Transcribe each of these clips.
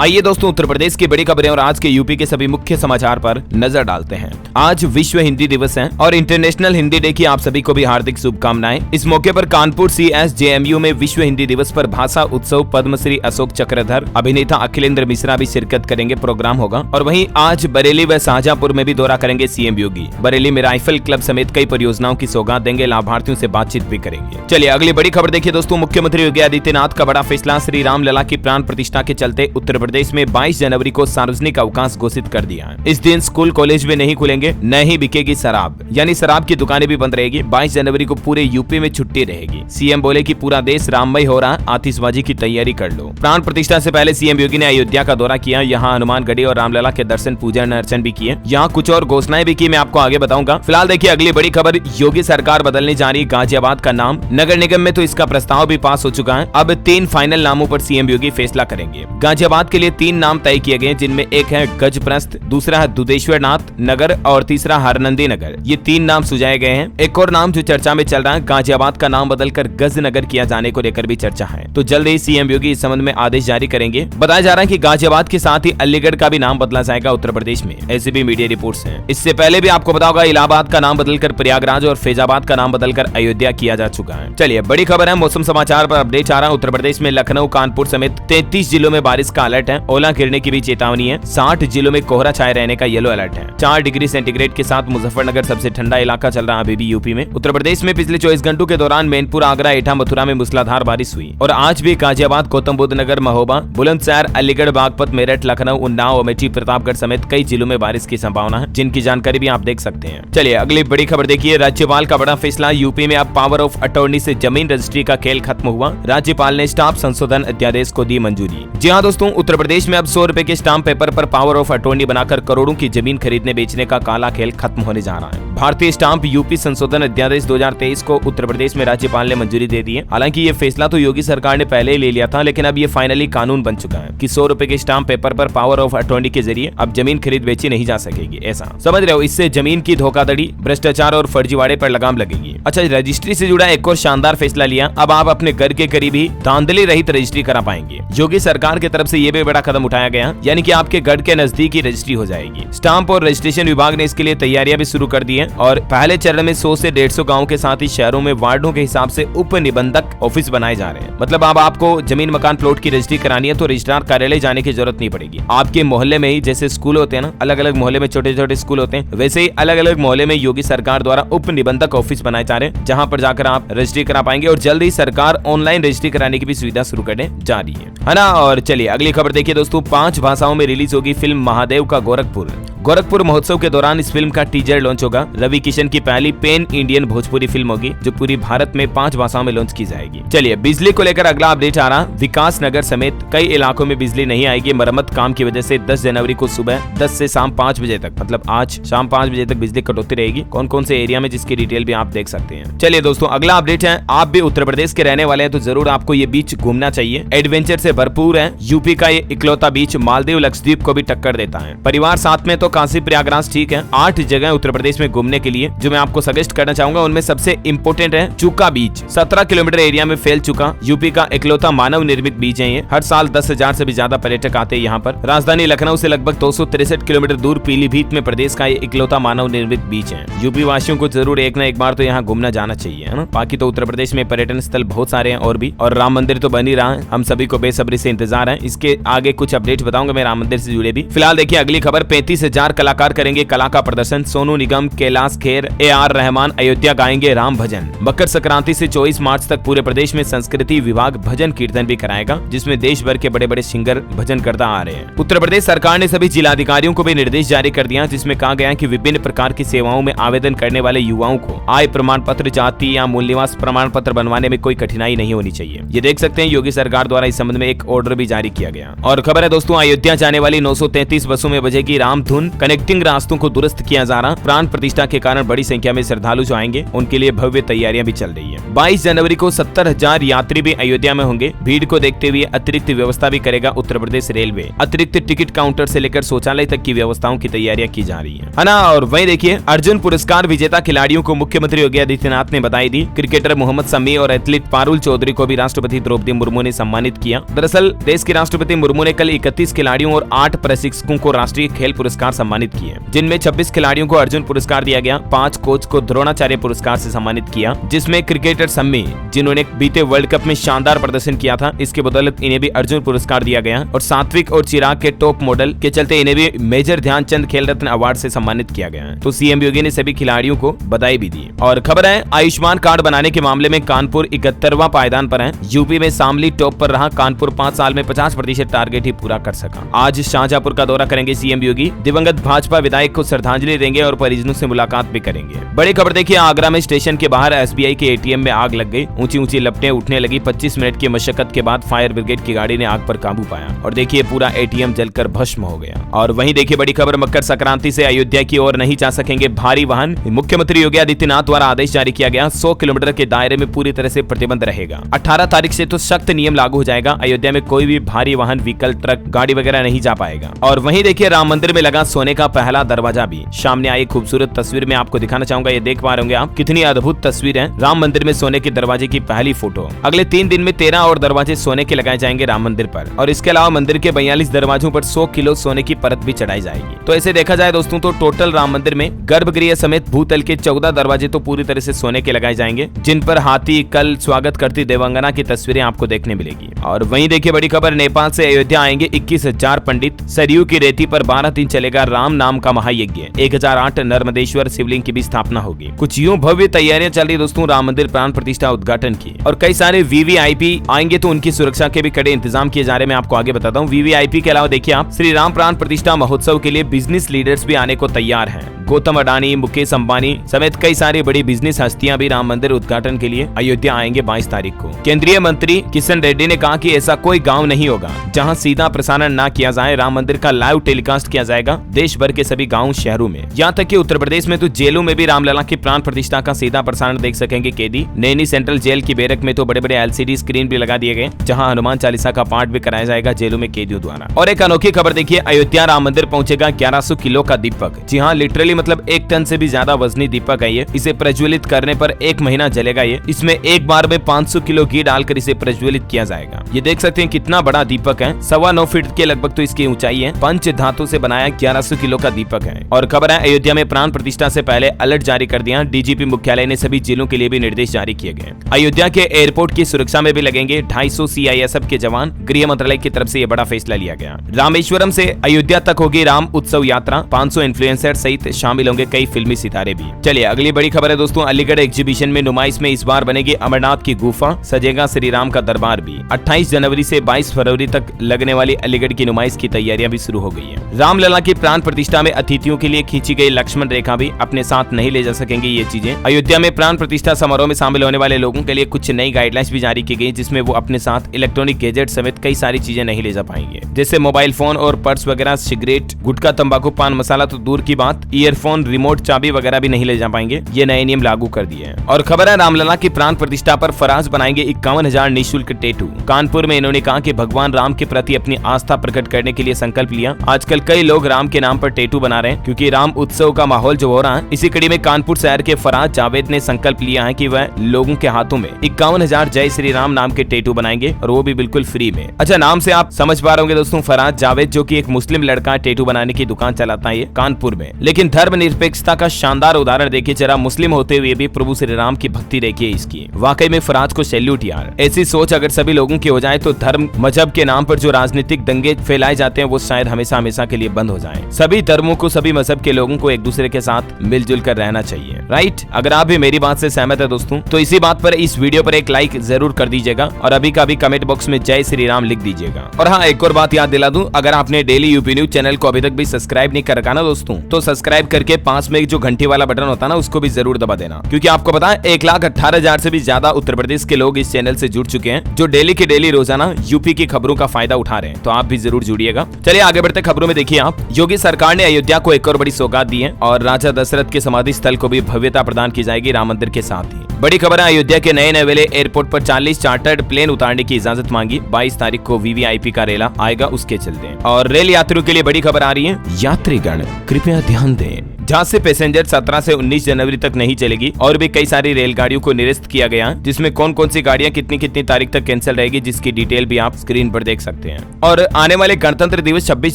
आइए दोस्तों उत्तर प्रदेश की बड़ी खबरें और आज के यूपी के सभी मुख्य समाचार पर नजर डालते हैं। आज विश्व हिंदी दिवस है और इंटरनेशनल हिंदी डे की आप सभी को भी हार्दिक शुभकामनाएं। इस मौके पर कानपुर CSJMU में विश्व हिंदी दिवस पर भाषा उत्सव पद्मश्री अशोक चक्रधर अभिनेता अखिलेंद्र मिश्रा भी शिरकत करेंगे, प्रोग्राम होगा। और वहीं आज बरेली व शाहजहांपुर में भी दौरा करेंगे CM योगी। बरेली में राइफल क्लब समेत कई परियोजनाओं की सौगात देंगे, लाभार्थियों से बातचीत भी करेंगे। चलिए अगली बड़ी खबर देखिए दोस्तों। मुख्यमंत्री योगी आदित्यनाथ का बड़ा फैसला, श्री राम लला की प्राण प्रतिष्ठा के चलते उत्तर प्रदेश में 22 जनवरी को सार्वजनिक अवकाश घोषित कर दिया है। इस दिन स्कूल कॉलेज में नहीं खुलेंगे, न ही बिकेगी शराब, यानी शराब की दुकानें भी बंद रहेगी। 22 जनवरी को पूरे यूपी में छुट्टी रहेगी। सीएम बोले कि पूरा देश राममय हो रहा, आतिशबाजी की तैयारी कर लो। प्राण प्रतिष्ठा से पहले सीएम योगी ने अयोध्या का दौरा किया, यहाँ हनुमानगढ़ी और रामलला के दर्शन पूजन अर्चन भी किए। यहाँ कुछ और घोषणाएं भी की, मैं आपको आगे बताऊंगा। फिलहाल देखिए अगली बड़ी खबर, योगी सरकार बदलने जा रही गाजियाबाद का नाम। नगर निगम में तो इसका प्रस्ताव भी पास हो चुका है। अब 3 फाइनल नामों पर सीएम योगी फैसला करेंगे। गाजियाबाद के लिए 3 नाम तय किए गए, जिनमें एक है गजप्रस्थ, दूसरा है दुधेश्वर नाथ नगर और तीसरा हरनंदी नगर। ये 3 नाम सुझाए गए हैं। एक और नाम जो चर्चा में चल रहा है, गाजियाबाद का नाम बदलकर गजनगर किया जाने को लेकर भी चर्चा है। तो जल्द ही सीएम योगी इस संबंध में आदेश जारी करेंगे। बताया जा रहा है कि गाजियाबाद के साथ ही अलीगढ़ का भी नाम बदला जाएगा उत्तर प्रदेश में, ऐसे भी मीडिया रिपोर्ट्स हैं। इससे पहले भी आपको पता होगा इलाहाबाद का नाम बदलकर प्रयागराज और फैजाबाद का नाम बदलकर अयोध्या किया जा चुका है। चलिए बड़ी खबर है, मौसम समाचार पर अपडेट आ रहा है। उत्तर प्रदेश में लखनऊ कानपुर समेत 33 जिलों में बारिश का अलर्ट है। ओला गिरने की भी चेतावनी है। 60 जिलों में कोहरा छाए रहने का येलो अलर्ट है। 4 डिग्री सेंटीग्रेड के साथ मुजफ्फरनगर सबसे ठंडा इलाका चल रहा अभी भी यूपी में। उत्तर प्रदेश में पिछले 24 घंटों के दौरान मैनपुर, आगरा, एटा, मथुरा में मूसलाधार बारिश हुई और आज भी गाजियाबाद, गौतम बुद्ध नगर, महोबा, बुलंदशहर, अलीगढ़, बागपत, मेरठ, लखनऊ, उन्नाव, अमेठी, प्रतापगढ़ समेत कई जिलों में बारिश की संभावना है, जिनकी जानकारी भी आप देख सकते हैं। चलिए अगली बड़ी खबर देखिए, राज्यपाल का बड़ा फैसला, यूपी में अब पावर ऑफ अटॉर्नी से जमीन रजिस्ट्री का खेल खत्म हुआ। राज्यपाल ने स्टाम्प संशोधन अध्यादेश को दी मंजूरी। जी हाँ दोस्तों, उत्तर प्रदेश में अब 100 रुपए के स्टाम्प पेपर पर पावर ऑफ अटॉर्नी बनाकर करोड़ों की जमीन खरीदने बेचने का काला खेल खत्म होने जा रहा है। भारतीय स्टाम्प यूपी संशोधन अध्यादेश 2023 को उत्तर प्रदेश में राज्यपाल ने मंजूरी दे दी है। हालांकि ये फैसला तो योगी सरकार ने पहले ही ले लिया था, लेकिन अब ये फाइनली कानून बन चुका है कि 100 रुपए के स्टाम्प पेपर पर पावर ऑफ अटॉर्नी के जरिए अब जमीन खरीद बेची नहीं जा सकेगी। ऐसा समझ रहे हो, इससे जमीन की धोखाधड़ी, भ्रष्टाचार और फर्जीवाड़े पर लगाम लगेगी। अच्छा, रजिस्ट्री से जुड़ा एक और शानदार फैसला लिया, अब आप अपने घर के करीब ही धांधली रहित रजिस्ट्री करा पाएंगे। योगी सरकार की तरफ से ये भी बड़ा कदम उठाया गया, यानी कि आपके घर के नजदीक ही रजिस्ट्री हो जाएगी। स्टाम्प और रजिस्ट्रेशन विभाग ने इसके लिए तैयारियां भी शुरू कर दी है और पहले चरण में 100 से 150 गाँव के साथ ही शहरों में वार्डों के हिसाब से उप निबंधक ऑफिस बनाए जा रहे हैं। मतलब अब आपको जमीन मकान प्लॉट की रजिस्ट्री करानी है तो रजिस्ट्रार कार्यालय जाने की जरूरत नहीं पड़ेगी। आपके मोहल्ले में ही, जैसे स्कूल होते हैं ना, अलग अलग मोहल्ले में छोटे छोटे स्कूल होते हैं, वैसे ही अलग अलग मोहल्ले में योगी सरकार द्वारा उप निबंधक ऑफिस बनाए जा रहे हैं, जहां पर जाकर आप रजिस्ट्री करा पाएंगे। और जल्द ही सरकार ऑनलाइन रजिस्ट्री कराने की भी सुविधा शुरू करने जा रही है ना। और चलिए अगली खबर देखिए दोस्तों, 5 भाषाओं में रिलीज होगी फिल्म महादेव का गोरखपुर महोत्सव के दौरान इस फिल्म का टीजर लॉन्च होगा। रवि किशन की पहली पेन इंडियन भोजपुरी फिल्म होगी, जो पूरी भारत में 5 भाषाओं में लॉन्च की जाएगी। चलिए बिजली को लेकर अगला अपडेट आ रहा, विकास नगर समेत कई इलाकों में बिजली नहीं आएगी। मरम्मत काम की वजह से 10 जनवरी को सुबह 10 से शाम 5 बजे तक, मतलब आज शाम 5 बजे तक बिजली कटौती रहेगी। कौन कौन से एरिया में, जिसकी डिटेल भी आप देख सकते हैं। चलिए दोस्तों अगला अपडेट है, आप भी उत्तर प्रदेश के रहने वाले हैं तो जरूर आपको ये बीच घूमना चाहिए। एडवेंचर से भरपूर है। यूपी का ये इकलौता बीच मालदीव लक्षद्वीप को भी टक्कर देता है। परिवार साथ में तो काशी प्रयागराज ठीक है। 8 जगह उत्तर प्रदेश में घूमने के लिए जो मैं आपको सजेस्ट करना चाहूंगा, उनमें सबसे इंपोर्टेंट है चुका बीच। 17 किलोमीटर एरिया में फैल चुका यूपी का इकलौता मानव निर्मित बीच है ये। हर साल 10,000 से भी ज्यादा पर्यटक आते हैं यहाँ पर। राजधानी लखनऊ से लगभग 263 किलोमीटर दूर पीलीभीत में प्रदेश का ये इकलौता मानव निर्मित बीच है। यूपी वासियों को जरूर एक न एक बार तो यहाँ घूमना जाना चाहिए, है ना। बाकी तो उत्तर प्रदेश में पर्यटन स्थल बहुत सारे हैं और भी, और राम मंदिर तो बन ही रहा है। हम सभी को बेसब्री से इंतजार है। इसके आगे कुछ अपडेट बताऊंगा मैं राम मंदिर से जुड़े भी। फिलहाल देखिए अगली खबर, 35,000 कलाकार करेंगे कला का प्रदर्शन। सोनू निगम, कैलाश खेर, AR रहमान अयोध्या गाएंगे राम भजन। मकर संक्रांति से 24 मार्च तक पूरे प्रदेश में संस्कृति विभाग भजन कीर्तन भी कराएगा, जिसमें देश भर के बड़े बड़े सिंगर भजन करता आ रहे हैं। उत्तर प्रदेश सरकार ने सभी जिलाधिकारियों को भी निर्देश जारी कर दिया, जिसमें कहा गया कि विभिन्न प्रकार की सेवाओं में आवेदन करने वाले युवाओं को आय प्रमाण पत्र, जाति या मूल निवास प्रमाण पत्र बनवाने में कोई कठिनाई नहीं होनी चाहिए। ये देख सकते हैं योगी सरकार द्वारा इस संबंध में एक ऑर्डर भी जारी किया गया। और खबर है दोस्तों, अयोध्या जाने वाली 933 बसों में बजेगी राम धुन। कनेक्टिंग रास्तों को दुरुस्त किया जा रहा। प्राण प्रतिष्ठा के कारण बड़ी संख्या में श्रद्धालु जो आएंगे उनके लिए भव्य तैयारियां भी चल रही है। 22 जनवरी को 70,000 यात्री भी अयोध्या में होंगे। भीड़ को देखते हुए अतिरिक्त व्यवस्था भी करेगा उत्तर प्रदेश रेलवे। अतिरिक्त टिकट काउंटर से लेकर शौचालय तक की व्यवस्थाओं की तैयारियां की जा रही है ना। और वहीं देखिए, अर्जुन पुरस्कार विजेता खिलाड़ियों को मुख्यमंत्री योगी आदित्यनाथ ने बधाई दी। क्रिकेटर मोहम्मद शमी और एथलीट पारुल चौधरी को भी राष्ट्रपति द्रौपदी मुर्मू ने सम्मानित किया। दरअसल देश की राष्ट्रपति मुर्मू ने कल 31 खिलाड़ियों और 8 प्रशिक्षकों को राष्ट्रीय खेल पुरस्कार सम्मानित किए, जिनमें 26 खिलाड़ियों को अर्जुन पुरस्कार दिया गया। 5 कोच को द्रोणाचार्य पुरस्कार से सम्मानित किया, जिसमें क्रिकेटर शमी जिन्होंने बीते वर्ल्ड कप में शानदार प्रदर्शन किया था, इसके बदौलत इन्हें भी अर्जुन पुरस्कार दिया गया। और सात्विक और चिराग के टॉप मॉडल के चलते इन्हें भी मेजर ध्यानचंद खेल रत्न अवार्ड से सम्मानित किया गया है। तो सीएम योगी ने सभी खिलाड़ियों को बधाई भी दी। और खबर है, आयुष्मान कार्ड बनाने के मामले में कानपुर 71वां पायदान पर है। यूपी में शामली टॉप पर रहा। कानपुर 5 साल में 50% टारगेट ही पूरा कर सका। आज शाहजहांपुर का दौरा करेंगे सीएम योगी। दिवंगत भाजपा विधायक को श्रद्धांजलि देंगे और परिजनों से मुलाकात भी करेंगे। बड़ी खबर देखिए, आगरा में स्टेशन के बाहर एसबीआई के एटीएम में आग लग गई। ऊंची ऊंची लपटें उठने लगी। 25 मिनट की मशक्कत के बाद फायर ब्रिगेड की गाड़ी ने आग पर काबू पाया और देखिए पूरा एटीएम जलकर भस्म हो गया। और वहीं देखिए बड़ी खबर, मकर संक्रांति से अयोध्या की ओर नहीं जा सकेंगे भारी वाहन। मुख्यमंत्री योगी आदित्यनाथ द्वारा आदेश जारी किया गया। 100 किलोमीटर के दायरे में पूरी तरह से प्रतिबंध रहेगा। 18 तारीख से तो सख्त नियम लागू हो जाएगा। अयोध्या में कोई भी भारी वाहन, व्हीकल, ट्रक, गाड़ी वगैरह नहीं जा पाएगा। और वहीं देखिए, राम मंदिर में लगा सोने का पहला दरवाजा भी। सामने आई खूबसूरत तस्वीर में आपको दिखाना चाहूंगा। ये देख पा रहे होंगे आप, कितनी अद्भुत तस्वीर है। राम मंदिर में सोने के दरवाजे की पहली फोटो। अगले 3 दिन में 13 और दरवाजे सोने के लगाए जाएंगे राम मंदिर पर। और इसके अलावा मंदिर के 42 दरवाजों पर 100 किलो सोने की परत भी चढ़ाई जाएगी। तो ऐसे देखा जाए दोस्तों तो टोटल राम मंदिर में गर्भगृह समेत भूतल के 14 दरवाजे तो पूरी तरह से सोने के लगाए जाएंगे, जिन पर हाथी, कल, स्वागत करती देवांगना की तस्वीरें आपको देखने मिलेगी। और वहीं देखिए बड़ी खबर, नेपाल से अयोध्या आएंगे 21,000 पंडित। सरयू की रेती पर 12 दिन चलेगा राम नाम का महायज्ञ। 1008 नर्मदेश्वर शिवलिंग की भी स्थापना होगी। कुछ यूं भव्य तैयारियां चल रही दोस्तों राम मंदिर प्राण प्रतिष्ठा उद्घाटन की। और कई सारे वीवीआईपी आएंगे तो उनकी सुरक्षा के भी कड़े इंतजाम किए जा रहे हैं। मैं आपको आगे बताता हूँ। वीवीआईपी के अलावा देखिए आप, श्री राम प्राण प्रतिष्ठा महोत्सव के लिए बिजनेस लीडर्स भी आने को तैयार हैं। गौतम अडानी, मुकेश अंबानी समेत कई सारी बड़ी बिजनेस हस्तियां भी राम मंदिर उद्घाटन के लिए अयोध्या आएंगे 22 तारीख को। केंद्रीय मंत्री किशन रेड्डी ने कहा कि ऐसा कोई गांव नहीं होगा जहां सीधा प्रसारण ना किया जाए। राम मंदिर का लाइव टेलीकास्ट किया जाएगा देश भर के सभी गाँव शहरों में। यहाँ तक कि उत्तर प्रदेश में तो जेलों में भी रामलला की प्राण प्रतिष्ठा का सीधा प्रसारण देख सकेंगे कैदी। नैनी सेंट्रल जेल की बैरक में तो बड़े बड़े LCD स्क्रीन भी लगा दिए गए, जहाँ हनुमान चालीसा का पाठ भी कराया जाएगा जेलों में कैदियों द्वारा। और एक अनोखी खबर देखिए, अयोध्या राम मंदिर पहुंचेगा 1100 किलो का दीपक। जी हाँ, लिटरली मतलब 1 टन से भी ज्यादा वजनी दीपक है ये। इसे प्रज्वलित करने पर 1 महीना जलेगा ये। इसमें एक बार में 500 किलो घी डालकर इसे प्रज्वलित किया जाएगा। ये देख सकते हैं कितना बड़ा दीपक है। 9.25 फीट के लगभग तो इसकी ऊंचाई है। पंच धातु से बनाया 1100 किलो का दीपक है। और खबर है, अयोध्या में प्राण प्रतिष्ठा से पहले अलर्ट जारी कर दिया। डीजीपी मुख्यालय ने सभी जिलों के लिए भी निर्देश जारी किए गए। अयोध्या के एयरपोर्ट की सुरक्षा में भी लगेंगे 250 CISF के जवान। गृह मंत्रालय की तरफ से यह बड़ा फैसला लिया गया। रामेश्वरम से अयोध्या तक होगी राम उत्सव यात्रा। 500 इन्फ्लुएंसर सहित शामिल होंगे कई फिल्मी सितारे भी। चलिए अगली बड़ी खबर है दोस्तों, अलीगढ़ एग्जीबिशन में नुमाइश में इस बार बनेगी अमरनाथ की गुफा, सजेगा श्री राम का दरबार भी। 28 जनवरी से 22 फरवरी तक लगने वाली अलीगढ़ की नुमाइश की तैयारियां भी शुरू हो गई है। रामलला की प्राण प्रतिष्ठा में अतिथियों के लिए खींची गई लक्ष्मण रेखा भी अपने साथ नहीं ले जा सकेंगे ये चीजें। अयोध्या में प्राण प्रतिष्ठा समारोह में शामिल होने वाले लोगों के लिए कुछ नई गाइडलाइंस भी जारी की गई, जिसमें वो अपने साथ इलेक्ट्रॉनिक गैजेट समेत कई सारी चीजें नहीं ले जा पाएंगे, जैसे मोबाइल फोन और पर्स वगैरह, सिगरेट, गुटखा, तंबाकू, पान मसाला तो दूर की बात, ईयरफोन, रिमोट, चाबी वगैरह भी नहीं ले जा पाएंगे। ये नए नियम लागू कर दिए हैं। और खबर है, रामलला की प्राण प्रतिष्ठा पर फराज बनाएंगे 51,000 निःशुल्क टैटू। कानपुर में इन्होंने कहा कि भगवान राम के प्रति अपनी आस्था प्रकट करने के लिए संकल्प लिया। आजकल कई लोग राम के नाम पर टैटू बना रहे हैं क्योंकि राम उत्सव का माहौल जो हो रहा है। इसी कड़ी में कानपुर शहर के फराज जावेद ने संकल्प लिया है कि वह लोगों के हाथों में 51,000 जय श्री राम नाम के टैटू बनाएंगे और वो भी बिल्कुल फ्री में। अच्छा, नाम से आप समझ पा रहे होंगे दोस्तों, फराज जावेद जो कि एक मुस्लिम लड़का टैटू बनाने की दुकान चलाता है ये कानपुर में। लेकिन धर्मनिरपेक्षता का शानदार उदाहरण देखिए जरा, मुस्लिम होते हुए भी प्रभु श्री राम की भक्ति देखिए इसकी। वाकई में फराज को सैल्यूट यार। ऐसी सोच अगर सभी लोगों की हो जाए तो धर्म मजहब के नाम पर जो राजनीतिक दंगे फैलाए जाते हैं वो शायद हमेशा हमेशा के लिए बंद हो जाएं। सभी धर्मों को, सभी मजहब के लोगों को एक दूसरे के साथ मिलजुल कर रहना चाहिए, राइट। अगर आप भी मेरी बात से सहमत है दोस्तों तो इसी बात पर इस वीडियो पर एक लाइक जरूर कर दीजिएगा और अभी का भी कमेंट बॉक्स में जय श्री राम लिख दीजिएगा। और हाँ, एक और बात याद दिला दूं, अगर आपने डेली यूपी न्यूज चैनल को अभी तक भी सब्सक्राइब नहीं कर रखा ना दोस्तों, तो सब्सक्राइब करके पास में जो घंटी वाला बटन होता है ना, उसको भी जरूर दबा देना, क्योंकि आपको पता है 1,18,000 से भी ज्यादा उत्तर प्रदेश के लोग इस चैनल से जुड़ चुके हैं, जो डेली के डेली रोजाना यूपी की खबरों का फायदा उठा रहे हैं। तो आप भी जरूर जुड़िएगा। चलिए आगे बढ़ते खबरों में। देखिए आप, योगी सरकार ने अयोध्या को एक और बड़ी सौगात दी है और राजा दशरथ के समाधि स्थल को भी भव्यता प्रदान की जाएगी राम मंदिर के साथ ही। बड़ी खबर है, अयोध्या के नए नवेले एयरपोर्ट पर 40 चार्टर्ड प्लेन उतारने की इजाजत मांगी। 22 तारीख को वीवीआईपी का रेला आएगा, उसके चलते। और रेल यात्रियों के लिए बड़ी खबर आ रही है, यात्रीगण कृपया ध्यान दें, जहां से पैसेंजर 17 से 19 जनवरी तक नहीं चलेगी। और भी कई सारी रेलगाड़ियों को निरस्त किया गया है, जिसमें कौन कौन सी गाड़ियां कितनी कितनी तारीख तक कैंसिल रहेगी, जिसकी डिटेल भी आप स्क्रीन पर देख सकते हैं। और आने वाले गणतंत्र दिवस 26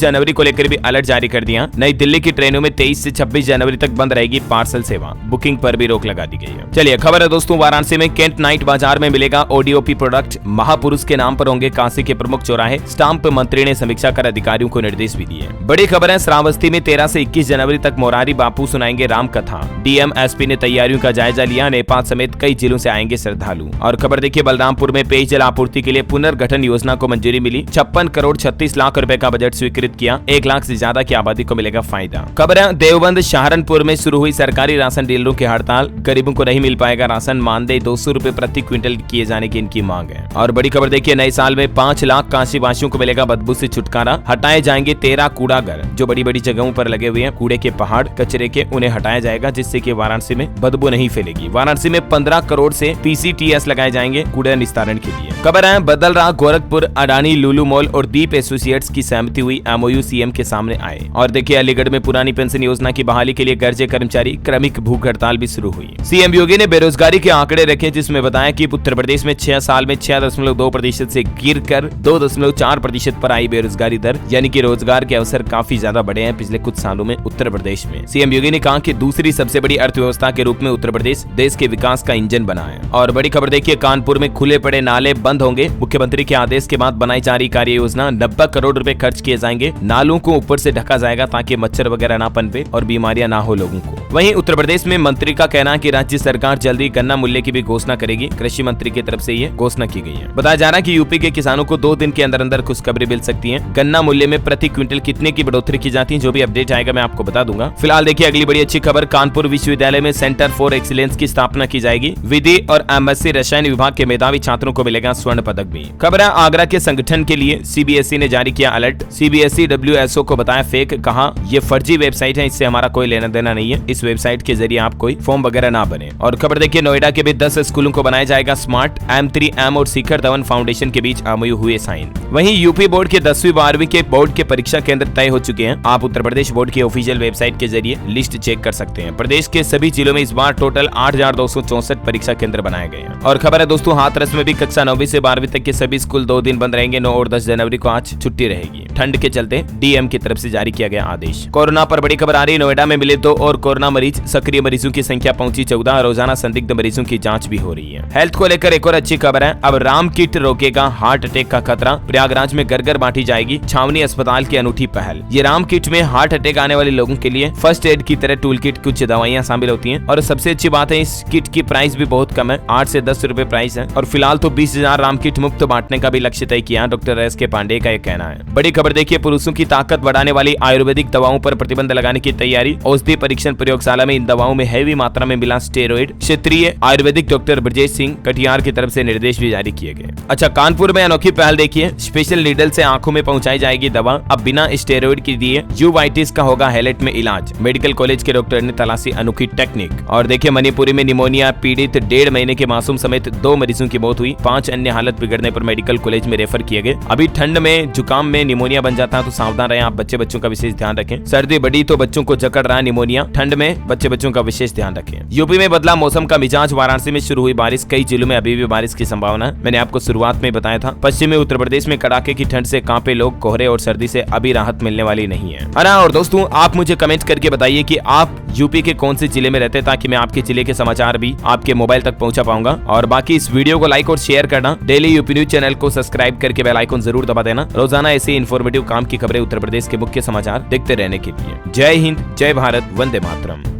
जनवरी को लेकर भी अलर्ट जारी कर दिया। नई दिल्ली की ट्रेनों में 23 से 26 जनवरी तक बंद रहेगी पार्सल सेवा, बुकिंग पर भी रोक लगा दी गई है। चलिए खबर है दोस्तों, वाराणसी में कैंट नाइट बाजार में मिलेगा ओडीओपी प्रोडक्ट। महापुरुष के नाम पर होंगे काशी के प्रमुख चौराहे। स्टाम्प मंत्री ने समीक्षा कर अधिकारियों को निर्देश भी दिए। बड़ी खबर है, श्रावस्ती में 13 से 21 जनवरी तक मोरारी बापू सुनाएंगे राम कथा। डीएम एसपी ने तैयारियों का जायजा लिया। नेपाल समेत कई जिलों से आएंगे श्रद्धालु। और खबर देखिए, बलरामपुर में पेयजल आपूर्ति के लिए पुनर्गठन योजना को मंजूरी मिली। 56 करोड़ 36 लाख रुपए का बजट स्वीकृत किया। 1 लाख से ज्यादा की आबादी को मिलेगा फायदा। खबर है, देवबंद सहारनपुर में शुरू हुई सरकारी राशन डीलरों की हड़ताल। गरीबों को नहीं मिल पाएगा राशन, मानदेय 200 रुपए प्रति क्विंटल किए जाने की इनकी मांग है। और बड़ी खबर देखिए, नए साल में 5 लाख काशी वासियों को मिलेगा बदबू से छुटकारा। हटाए जाएंगे 13 कूड़ाघर, जो बड़ी बड़ी जगहों पर लगे हुए हैं कूड़े के पहाड़ कचरे के, उन्हें हटाया जाएगा, जिससे कि वाराणसी में बदबू नहीं फैलेगी। वाराणसी में 15 करोड़ से पीसीटीएस लगाए जाएंगे कूड़ा निस्तारण के लिए। खबर है, बदल रहा गोरखपुर, अडानी, लुलु मॉल और दीप एसोसिएट्स की सहमति हुई। एमओयू सीएम के सामने आए। और देखिए, अलीगढ़ में पुरानी पेंशन योजना की बहाली के लिए गर्जे कर्मचारी, क्रमिक भूख हड़ताल भी शुरू हुई। सीएम योगी ने बेरोजगारी के आंकड़े रखे, जिसमें बताया कि उत्तर प्रदेश में 6 साल में 6.2% से गिरकर 2.4% पर आई बेरोजगारी दर, यानी कि रोजगार के अवसर काफी ज्यादा बढ़े हैं पिछले कुछ सालों में उत्तर प्रदेश में। सीएम योगी ने कहा कि दूसरी सबसे बड़ी अर्थव्यवस्था के रूप में उत्तर प्रदेश देश के विकास का इंजन बना है। और बड़ी खबर देखिए, कानपुर में खुले पड़े नाले बंद होंगे। मुख्यमंत्री के आदेश के बाद बनाई जा रही कार्य योजना, 90 करोड़ रुपए खर्च किए जाएंगे। नालों को ऊपर से ढका जाएगा ताकि मच्छर वगैरह ना पनपे और बीमारियां ना हो लोगों को। वहीं उत्तर प्रदेश में मंत्री का कहना है कि राज्य सरकार जल्दी गन्ना मूल्य की भी घोषणा करेगी। कृषि मंत्री की तरफ से ये घोषणा की गई है। बताया जा रहा है कि यूपी के किसानों को 2 दिन के अंदर अंदर खुशखबरी मिल सकती है। गन्ना मूल्य में प्रति क्विंटल कितने की बढ़ोतरी की जाती है, जो भी अपडेट आएगा मैं आपको बता दूंगा। फिलहाल देखिए अगली बड़ी अच्छी खबर, कानपुर विश्वविद्यालय में सेंटर फॉर एक्सीलेंस की स्थापना की जाएगी। विधि और एमएससी रसायन विभाग के मेधावी छात्रों को मिलेगा स्वर्ण पदक भी। खबर है, आगरा के संगठन के लिए सीबीएसई ने जारी किया अलर्ट। सीबीएसई डब्ल्यूएसओ को बताया फेक, कहा ये फर्जी वेबसाइट है, इससे हमारा कोई लेना देना नहीं है। इस वेबसाइट के जरिए आप कोई फॉर्म वगैरह ना बने। और खबर देखिए, नोएडा के भी 10 स्कूलों को बनाया जाएगा स्मार्ट। M3M और शिखर धवन फाउंडेशन के बीच एमओयू हुए साइन। वहीं यूपी बोर्ड के 10वीं 12वीं के बोर्ड के परीक्षा केंद्र तय हो चुके हैं। आप उत्तर प्रदेश बोर्ड की ऑफिशियल वेबसाइट के जरिए लिस्ट चेक कर सकते हैं। प्रदेश के सभी जिलों में इस बार टोटल 8,264 परीक्षा केंद्र बनाए गए हैं। और खबर है दोस्तों, हाथरस में भी कक्षा 9वीं से 12वीं तक के सभी स्कूल 2 दिन बंद रहेंगे। 9 और 10 जनवरी को आज छुट्टी रहेगी। ठंड के चलते डीएम की तरफ से जारी किया गया आदेश। कोरोना पर बड़ी खबर आ रही है, नोएडा में मिले 2 और कोरोना मरीज। सक्रिय मरीजों की संख्या पहुंची 14। रोजाना संदिग्ध मरीजों की जांच भी हो रही है। हेल्थ को लेकर एक और अच्छी खबर है, अब राम किट रोकेगा हार्ट अटैक का खतरा। प्रयागराज में घर घर बांटी जाएगी। छावनी अस्पताल की अनूठी पहल। ये राम किट में हार्ट अटैक आने वाले लोगों के लिए फर्स्ट एड की तरह टूल किट कुछ दवाइयां शामिल होती हैं। और सबसे अच्छी बात है, इस किट की प्राइस भी बहुत कम है, 8 से 10 रुपए प्राइस है। और फिलहाल तो 20,000 राम किट मुफ्त बांटने का भी लक्ष्य तय किया, डॉक्टर एस के पांडे का यह कहना है। बड़ी खबर देखिए, पुरुषों की ताकत बढ़ाने वाली आयुर्वेदिक दवाओं पर प्रतिबंध लगाने की तैयारी। औषधि परीक्षण प्रयोगशाला में इन दवाओं में हैवी मात्रा में मिला स्टेरॉइड। क्षेत्रीय आयुर्वेदिक डॉक्टर ब्रजेश सिंह कटियार की तरफ से निर्देश भी जारी किए गए। अच्छा, कानपुर में अनोखी पहल देखिए, स्पेशल नीडल से आंखों में पहुंचाई जाएगी दवा। अब बिना स्टेरॉइड की दिए यूवाइटिस का होगा हैलेट में इलाज। मेडिकल कॉलेज के डॉक्टर ने तलाशी अनोखी टेक्निक। और देखिए, मणिपुरी में निमोनिया पीड़ित 1.5 महीने के मासूम समेत 2 मरीजों की मौत हुई। 5 अन्य हालत बिगड़ने पर मेडिकल कॉलेज में रेफर किए गए। अभी ठंड में जुकाम में निमोनिया बन जाता है, तो सावधान रहें आप। बच्चों का विशेष ध्यान रखें। सर्दी बढ़ी तो बच्चों को जकड़ रहा निमोनिया। ठंड में बच्चों का विशेष ध्यान रखें। यूपी में बदला मौसम का मिजाज। वाराणसी में शुरू हुई बारिश। कई जिलों में अभी भी बारिश की संभावना है। मैंने आपको शुरुआत में बताया था। पश्चिमी उत्तर प्रदेश में कड़ाके की ठंड से कांपे लोग। कोहरे और सर्दी से अभी राहत मिलने वाली नहीं है। और दोस्तों, आप मुझे कमेंट करके बताइए कि आप यूपी के कौन से जिले में रहते हैं, ताकि मैं आपके जिले के समाचार भी आपके मोबाइल तक पहुंचा पाऊंगा। और बाकी इस वीडियो को लाइक और शेयर करना। डेली यूपी न्यूज चैनल को सब्सक्राइब करके बेल आइकन जरूर दबा देना। रोजाना ऐसे इन्फॉर्मेटिव काम की खबरें उत्तर प्रदेश के मुख्य समाचार देखते रहने के लिए। जय हिंद, जय भारत, वंदे मातरम।